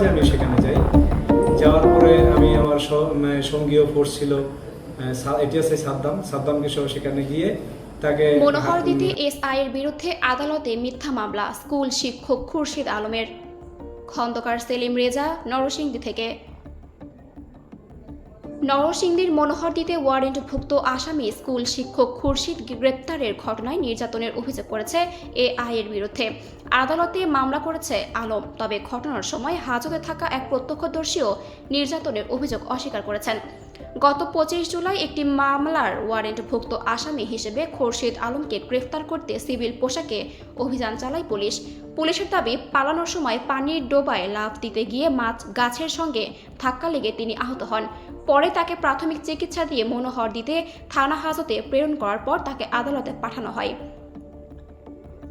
আমি সেখানে যাই। যাওয়ার পরে আমি আমার সঙ্গীয় ফোর্স ছিল এটিএসআই সাদ্দামকে সহ সেখানে গিয়ে তাকে মনোহরদীতে এসআই এর বিরুদ্ধে আদালতে মিথ্যা মামলা স্কুল শিক্ষক খুরশিদ আলমের। খন্দকার সেলিম রেজা, নরসিংদী থেকে। নরসিংদীর মনোহরদীতে ওয়ারেন্টভুক্ত আসামি স্কুল শিক্ষক খুরশিদ গ্রেপ্তারের ঘটনায় নির্যাতনের অভিযোগ করেছে এআই এর বিরুদ্ধে। আদালতে মামলা করেছে আলম, তবে ঘটনার সময় হাজতে থাকা এক প্রত্যক্ষদর্শীও নির্যাতনের অভিযোগ অস্বীকার করেছেন। গত 25 জুলাই একটি মামলার ওয়ারেন্টভুক্ত আসামি হিসেবে খুরশিদ আলমকে গ্রেফতার করতে সিভিল পোশাকে অভিযান চালায় পুলিশ। পুলিশের দাবি, পালানোর সময় পানির ডোবায় লাফ দিতে গিয়ে গাছের সঙ্গে ধাক্কা লেগে তিনি আহত হন। পরে তাকে প্রাথমিক চিকিৎসা দিয়ে মনোহরদীতে থানা হাজতে প্রেরণ করার পর তাকে আদালতে পাঠানো হয়।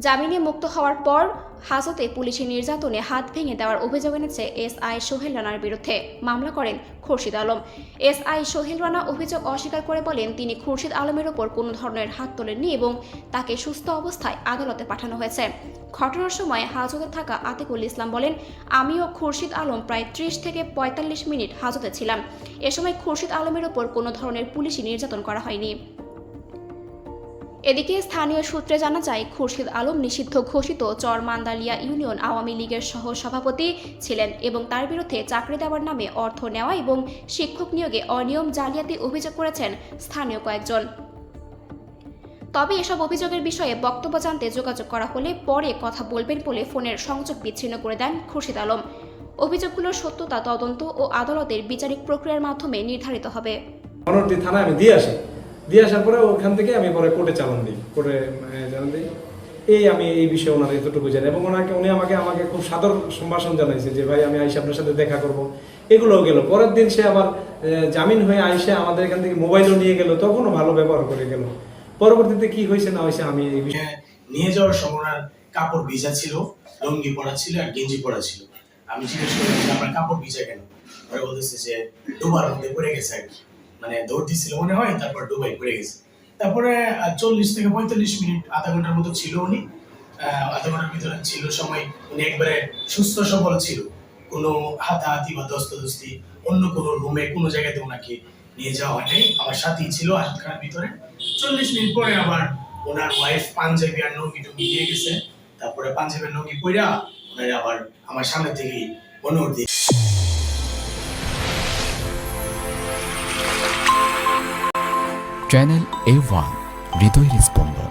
জামিনে মুক্ত হওয়ার পর হাজতে পুলিশি নির্যাতনে হাত ভেঙে দেওয়ার অভিযোগ এনেছে এসআই সোহেল রানার বিরুদ্ধে। মামলা করেন খুরশিদ আলম। এসআই সোহেল রানা অভিযোগ অস্বীকার করে বলেন, তিনি খুরশিদ আলমের ওপর কোনো ধরনের হাত তোলেননি এবং তাকে সুস্থ অবস্থায় আদালতে পাঠানো হয়েছে। ঘটনার সময় হাজতে থাকা আতিকুল ইসলাম বলেন, আমি ও খুরশিদ আলম প্রায় 30 থেকে 45 মিনিট হাজতে ছিলাম। এ সময় খুরশিদ আলমের ওপর কোনো ধরনের পুলিশি নির্যাতন করা হয়নি। এদিকে স্থানীয় সূত্রে জানা যায়, খুরশিদ আলম নিষিদ্ধ ঘোষিত চরমান্দালিয়া ইউনিয়ন আওয়ামী লীগের সহ সভাপতি ছিলেন এবং তার বিরুদ্ধে চাকরি দেওয়ার নামে অর্থ নেওয়া এবং শিক্ষক নিয়োগে অনিয়ম জালিয়াতি অভিযোগ করেছেন স্থানীয় কয়েকজন। তবে এসব অভিযোগের বিষয়ে বক্তব্য জানতে যোগাযোগ করা হলে পরে কথা বলবেন বলে ফোনের সংযোগ বিচ্ছিন্ন করে দেন খুরশিদ আলম। অভিযোগগুলোর সত্যতা তদন্ত ও আদালতের বিচারিক প্রক্রিয়ার মাধ্যমে নির্ধারিত হবে। মনোহরদী থানায় আমি দিয়ে আসার পরে ওখান থেকে আমি পরে কোর্টে চালান দিই। আমি এই বিষয়ে ওনার এতটুকু জানি এবং উনি আমাকে খুব সাদর সম্ভাষণ জানাইছে যে ভাই আমি আইসে আপনার সাথে দেখা করব। এগুলোও গেল। পরের দিন সে আবার জামিন হয়ে আইসে আমাদের এখান থেকে মোবাইলও নিয়ে গেল, তখনও ভালো ব্যবহার করে গেল। পরবর্তীতে কি হয়েছে না হয়েছে আমি এই বিষয়ে নিয়ে যাওয়ার সময় কাপড় ভিজা ছিল, লুঙ্গি পরা ছিল আর গেঞ্জি পরা ছিল। আমি জিজ্ঞেস করলাম যে আমার কাপড় ভিজা কেন? ওরা বলতেছে যে ডুবার মধ্যে পড়ে গেছে আর কি, মানে দৌড় দিচ্ছিল মনে হয়, তারপর ডুবাই পড়ে গেছে। তারপরে 40 থেকে 45 মিনিট আধা ঘন্টার মতো ছিল উনি। আধা ঘন্টার ভিতরে ছিল সময় উনি একবারে সুস্থ সবল ছিল, কোনো হাতাহাতি বা দস্তাদস্তি অন্য কোনো রুমে কোনো জায়গাতে ওনাকে নিয়ে যাওয়া হয় নাই। আমার সাথেই ছিল আসাদখানার ভিতরে। 40 মিনিট পরে আবার ওনার ওয়াইফ পাঞ্জাবি আর লুঙ্গি টুঙ্গি দিয়ে গেছে। তারপরে পাঞ্জাবের লুঙ্গি পইরা ওনার আবার আমার সামনে থেকেই মনোহরদী। চ্যানেল A1 হৃদয়ের স্পন্দন।